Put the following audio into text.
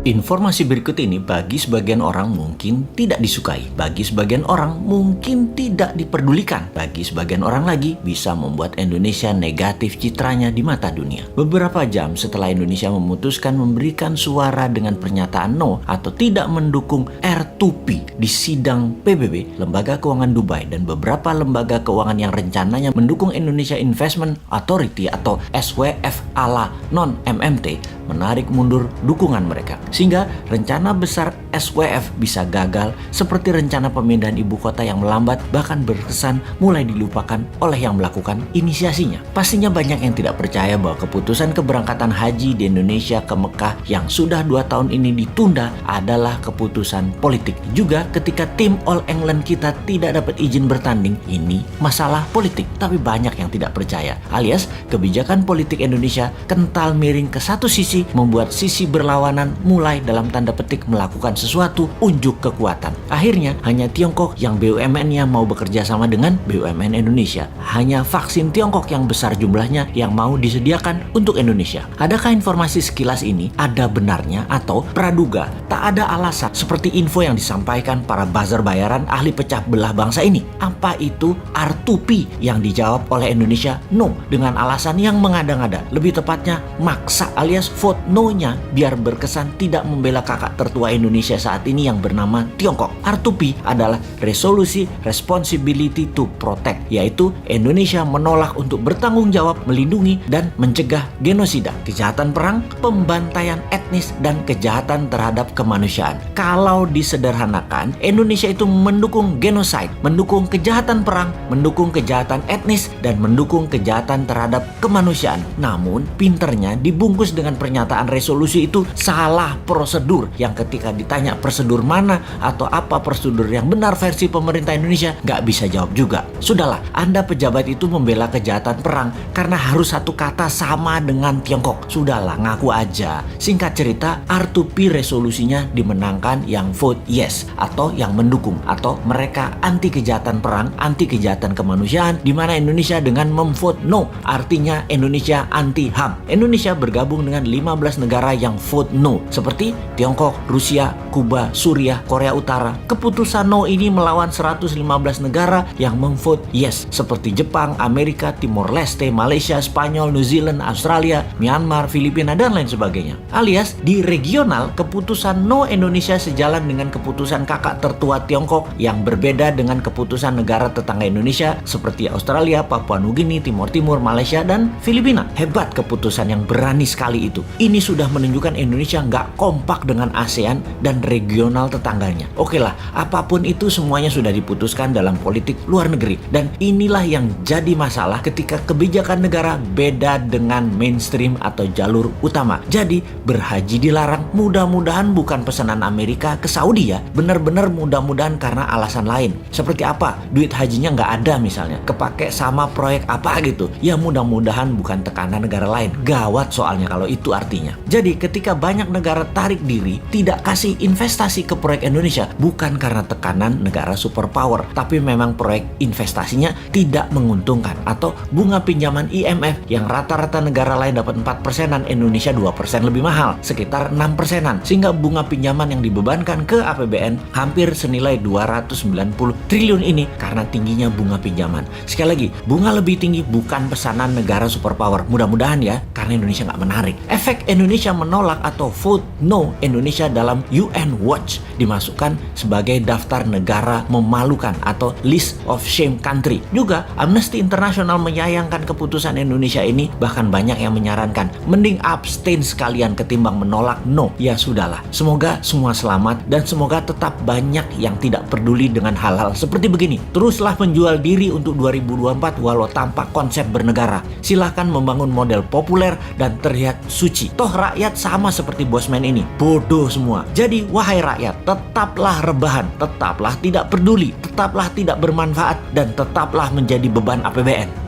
Informasi berikut ini bagi sebagian orang mungkin tidak disukai, bagi sebagian orang mungkin tidak diperdulikan, bagi sebagian orang lagi bisa membuat Indonesia negatif citranya di mata dunia. Beberapa jam setelah Indonesia memutuskan memberikan suara dengan pernyataan no atau tidak mendukung R2P di sidang PBB, Lembaga Keuangan Dubai dan beberapa lembaga keuangan yang rencananya mendukung Indonesia Investment Authority atau SWF ala non-MMT menarik mundur dukungan mereka. Sehingga rencana besar SWF bisa gagal seperti rencana pemindahan ibu kota yang melambat bahkan berkesan mulai dilupakan oleh yang melakukan inisiasinya. Pastinya banyak yang tidak percaya bahwa keputusan keberangkatan haji di Indonesia ke Mekah yang sudah 2 tahun ini ditunda adalah keputusan politik. Juga ketika tim All England kita tidak dapat izin bertanding, ini masalah politik. Tapi banyak yang tidak percaya, alias kebijakan politik Indonesia kental miring ke satu sisi membuat sisi berlawanan mulai dalam tanda petik melakukan sesuatu unjuk kekuatan. Akhirnya hanya Tiongkok yang BUMN-nya mau bekerja sama dengan BUMN Indonesia. Hanya vaksin Tiongkok yang besar jumlahnya yang mau disediakan untuk Indonesia. Adakah informasi sekilas ini ada benarnya atau praduga tak ada alasan seperti info yang disampaikan para buzzer bayaran ahli pecah belah bangsa ini? Apa itu R2P yang dijawab oleh Indonesia no dengan alasan yang mengada-ngada, lebih tepatnya maksa alias vote no-nya biar berkesan tidak membela kakak tertua Indonesia saat ini yang bernama Tiongkok. R2P adalah resolusi responsibility to protect, yaitu Indonesia menolak untuk bertanggung jawab melindungi dan mencegah genosida, kejahatan perang, pembantaian etnis, dan kejahatan terhadap kemanusiaan. Kalau disederhanakan, Indonesia itu mendukung genocide, mendukung kejahatan perang, mendukung kejahatan etnis, dan mendukung kejahatan terhadap kemanusiaan. Namun, pinternya dibungkus dengan pernyataan resolusi itu salah prosedur, yang ketika ditanya prosedur mana atau apa prosedur yang benar versi pemerintah Indonesia, nggak bisa jawab juga. Sudahlah, Anda pejabat itu membela kejahatan perang karena harus satu kata sama dengan Tiongkok. Sudahlah, ngaku aja. Singkat cerita, R2P resolusinya dimenangkan yang vote yes atau yang mendukung, atau mereka anti kejahatan perang, anti kejahatan kemanusiaan, di mana Indonesia dengan memvote no, artinya Indonesia anti HAM. Indonesia bergabung dengan 15 negara yang vote no, seperti Tiongkok, Rusia, Kuba, Suriah, Korea Utara. Keputusan no ini melawan 115 negara yang memvote yes, seperti Jepang, Amerika, Timor Leste, Malaysia, Spanyol, New Zealand, Australia, Myanmar, Filipina, dan lain sebagainya. Alias di regional, keputusan no Indonesia sejalan dengan keputusan kakak tertua Tiongkok yang berbeda dengan keputusan negara tetangga Indonesia seperti Australia, Papua Nugini, Timor Timur, Malaysia, dan Filipina. Hebat keputusan yang berani sekali itu. Ini sudah menunjukkan Indonesia nggak kompak dengan ASEAN dan regional tetangganya. Oke lah, apapun itu semuanya sudah diputuskan dalam politik luar negeri. Dan inilah yang jadi masalah ketika kebijakan negara beda dengan mainstream atau jalur utama. Jadi berhaji dilarang, mudah-mudahan bukan pesanan Amerika ke Saudi ya. Benar-benar mudah-mudahan karena alasan lain. Seperti apa? Duit hajinya nggak ada misalnya. Kepake sama proyek apa gitu. Ya mudah-mudahan bukan tekanan negara lain. Gawat soalnya kalau itu artinya. Jadi ketika banyak negara tarik diri, tidak kasih investasi ke proyek Indonesia, bukan karena tekanan negara superpower, tapi memang proyek investasinya tidak menguntungkan, atau bunga pinjaman IMF yang rata-rata negara lain dapat 4%-an, Indonesia 2% lebih mahal, sekitar 6%-an, sehingga bunga pinjaman yang dibebankan ke APBN hampir senilai 290 triliun ini karena tingginya bunga pinjaman. Sekali lagi, bunga lebih tinggi bukan pesanan negara superpower, mudah-mudahan ya, karena Indonesia nggak menarik. Efek Indonesia menolak atau vote no Indonesia dalam UN Watch dimasukkan sebagai daftar negara memalukan atau list of shame country. Juga Amnesty International menyayangkan keputusan Indonesia ini, bahkan banyak yang menyarankan mending abstain sekalian ketimbang menolak no. Ya sudahlah, semoga semua selamat dan semoga tetap banyak yang tidak peduli dengan hal-hal seperti begini. Teruslah menjual diri untuk 2024 walau tanpa konsep bernegara. Silahkan membangun model populer dan terlihat suci. Toh rakyat sama seperti bosman ini, bodoh semua. Jadi wahai rakyat, tetaplah rebahan, tetaplah tidak peduli, tetaplah tidak bermanfaat, dan tetaplah menjadi beban APBN.